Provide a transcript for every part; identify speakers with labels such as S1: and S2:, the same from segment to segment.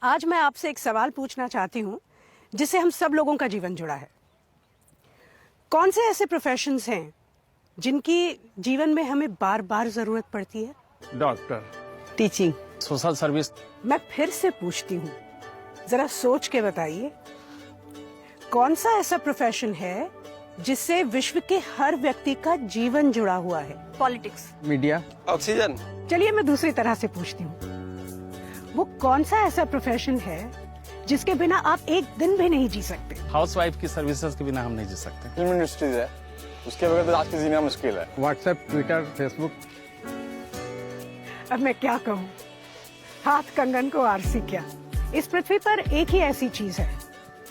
S1: आज मैं आपसे एक सवाल पूछना चाहती हूँ जिससे हम सब लोगों का जीवन जुड़ा है। कौन से ऐसे प्रोफेशंस हैं जिनकी जीवन में हमें बार बार जरूरत पड़ती है?
S2: Doctor,
S1: teaching,
S2: social service.
S1: मैं फिर से पूछती हूँ, जरा सोच के बताइए, कौन सा ऐसा प्रोफेशन है जिससे विश्व के हर व्यक्ति का जीवन जुड़ा हुआ है?
S3: Politics,
S2: media,
S4: oxygen.
S1: चलिए मैं दूसरी तरह से पूछती हूँ, वो कौन सा ऐसा प्रोफेशन है जिसके बिना आप एक दिन भी नहीं जी सकते?
S2: हाउसवाइफ की सर्विसेज के बिना हम नहीं जी सकते।
S4: फिल्म इंडस्ट्रीज है, उसके बगैर तो आज की जीना मुश्किल है।
S2: WhatsApp, Twitter, Facebook.
S1: अब मैं क्या कहूँ, हाथ कंगन को आरसी क्या। इस पृथ्वी पर एक ही ऐसी चीज है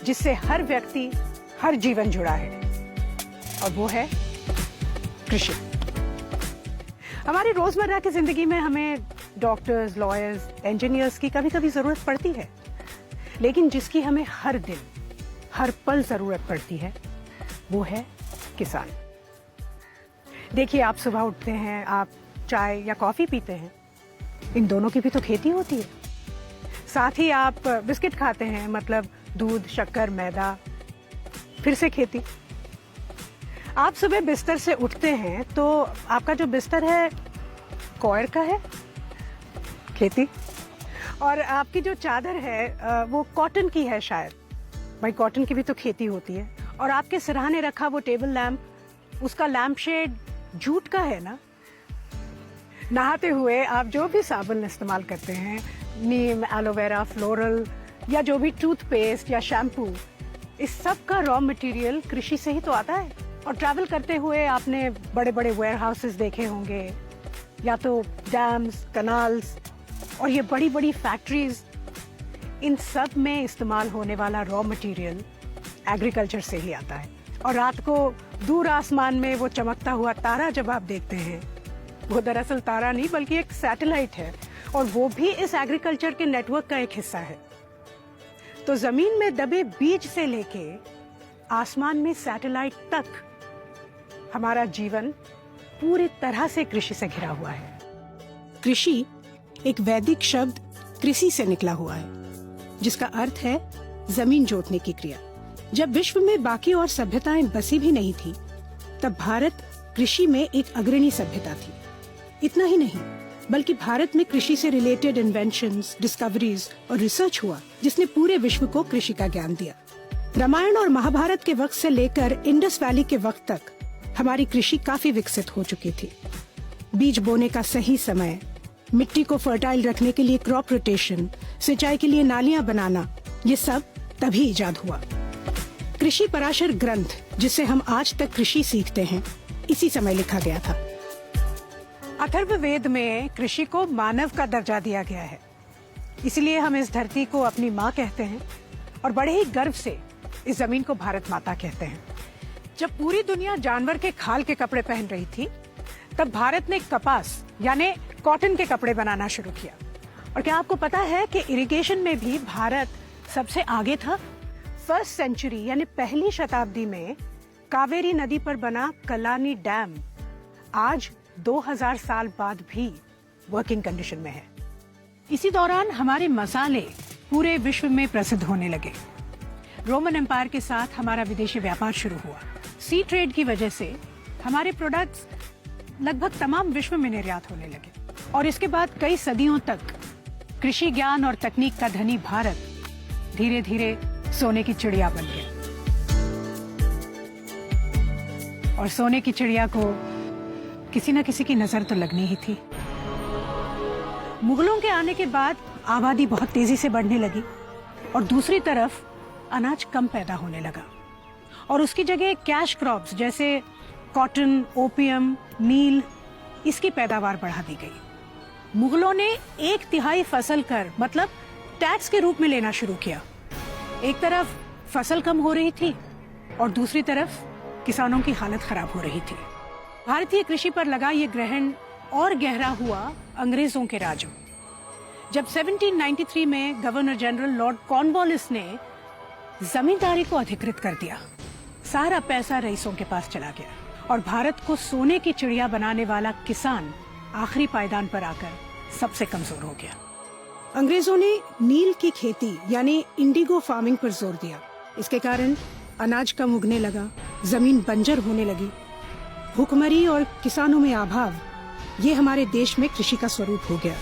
S1: जिससे हर व्यक्ति, हर जीवन जुड़ा है, और वो है कृषि। हमारी रोजमर्रा की जिंदगी में हमें डॉक्टर्स, लॉयर्स, इंजीनियर्स की कभी कभी जरूरत पड़ती है, लेकिन जिसकी हमें हर दिन, हर पल जरूरत पड़ती है वो है किसान। देखिए, आप सुबह उठते हैं, आप चाय या कॉफी पीते हैं, इन दोनों की भी तो खेती होती है। साथ ही आप बिस्किट खाते हैं, मतलब दूध, शक्कर, मैदा, फिर से खेती। आप सुबह बिस्तर से उठते हैं तो आपका जो बिस्तर है कॉयर का है, खेती, और आपकी जो चादर है वो कॉटन की है शायद, भाई कॉटन की भी तो खेती होती है। और आपके सिरहाने रखा वो टेबल लैंप, उसका लैंप शेड जूट का है ना। नहाते हुए आप जो भी साबुन इस्तेमाल करते हैं, नीम, एलोवेरा, फ्लोरल, या जो भी टूथपेस्ट या शैम्पू, इस सब का रॉ मटेरियल कृषि से ही तो आता है। और ट्रैवल करते हुए आपने बड़े बड़े वेयर हाउसेस देखे होंगे, या तो डैम्स, कनाल्स, और ये बड़ी बड़ी फैक्ट्रीज, इन सब में इस्तेमाल होने वाला रॉ मटेरियल एग्रीकल्चर से ही आता है। और रात को दूर आसमान में वो चमकता हुआ तारा जब आप देखते हैं, वो दरअसल तारा नहीं बल्कि एक सैटेलाइट है, और वो भी इस एग्रीकल्चर के नेटवर्क का एक हिस्सा है। तो जमीन में दबे बीज से लेके आसमान में सैटेलाइट तक हमारा जीवन पूरी तरह से कृषि से घिरा हुआ है। कृषि एक वैदिक शब्द कृषि से निकला हुआ है, जिसका अर्थ है जमीन जोतने की क्रिया। जब विश्व में बाकी और सभ्यताएं बसी भी नहीं थी, तब भारत कृषि में एक अग्रणी सभ्यता थी। इतना ही नहीं, बल्कि भारत में कृषि से रिलेटेड इन्वेंशंस, डिस्कवरीज और रिसर्च हुआ, जिसने पूरे विश्व को कृषि का ज्ञान दिया। रामायण और महाभारत के वक्त से लेकर इंडस वैली के वक्त तक हमारी कृषि काफी विकसित हो चुकी थी। बीज बोने का सही समय, मिट्टी को फर्टाइल रखने के लिए क्रॉप रोटेशन, सिंचाई के लिए नालियां बनाना, ये सब तभी इजाद हुआ। कृषि पराशर ग्रंथ, जिससे हम आज तक कृषि सीखते हैं, इसी समय लिखा गया था। अथर्ववेद में कृषि को मानव का दर्जा दिया गया है, इसलिए हम इस धरती को अपनी माँ कहते हैं, और बड़े ही गर्व से इस जमीन को भारत माता कहते हैं। जब पूरी दुनिया जानवर के खाल के कपड़े पहन रही थी, तब भारत ने कपास यानी कॉटन के कपड़े बनाना शुरू किया। और क्या आपको पता है कि इरिगेशन में भी भारत सबसे आगे था? फर्स्ट सेंचुरी यानी पहली शताब्दी में कावेरी नदी पर बना कलानी डैम आज 2000 साल बाद भी वर्किंग कंडीशन में है। इसी दौरान हमारे मसाले पूरे विश्व में प्रसिद्ध होने लगे। रोमन एम्पायर के साथ हमारा विदेशी व्यापार शुरू हुआ। सी ट्रेड की वजह से हमारे प्रोडक्ट्स लगभग तमाम विश्व में निर्यात होने लगे। और इसके बाद कई सदियों तक कृषि ज्ञान और तकनीक का धनी भारत धीरे धीरे सोने की चिड़िया बन गया। और सोने की चिड़िया को किसी न किसी की नजर तो लगनी ही थी। मुगलों के आने के बाद आबादी बहुत तेजी से बढ़ने लगी, और दूसरी तरफ अनाज कम पैदा होने लगा, और उसकी जगह कैश क्रॉप्स जैसे कॉटन, ओपियम, नील, इसकी पैदावार बढ़ा दी गई। मुगलों ने 1/3 फसल कर मतलब टैक्स के रूप में लेना शुरू किया। एक तरफ फसल कम हो रही थी और दूसरी तरफ किसानों की हालत खराब हो रही थी। भारतीय कृषि पर लगा ये ग्रहण और गहरा हुआ अंग्रेजों के राज में, जब 1793 में गवर्नर जनरल लॉर्ड कॉर्नवालिस ने जमींदारी को अधिकृत कर दिया। सारा पैसा रईसों के पास चला गया, और भारत को सोने की चिड़िया बनाने वाला किसान आखिरी पायदान पर आकर सबसे कमजोर हो गया। अंग्रेजों ने नील की खेती यानी इंडिगो फार्मिंग पर जोर दिया। इसके कारण अनाज कम उगने लगा, जमीन बंजर होने लगी। भूखमरी और किसानों में अभाव, ये हमारे देश में कृषि का स्वरूप हो गया।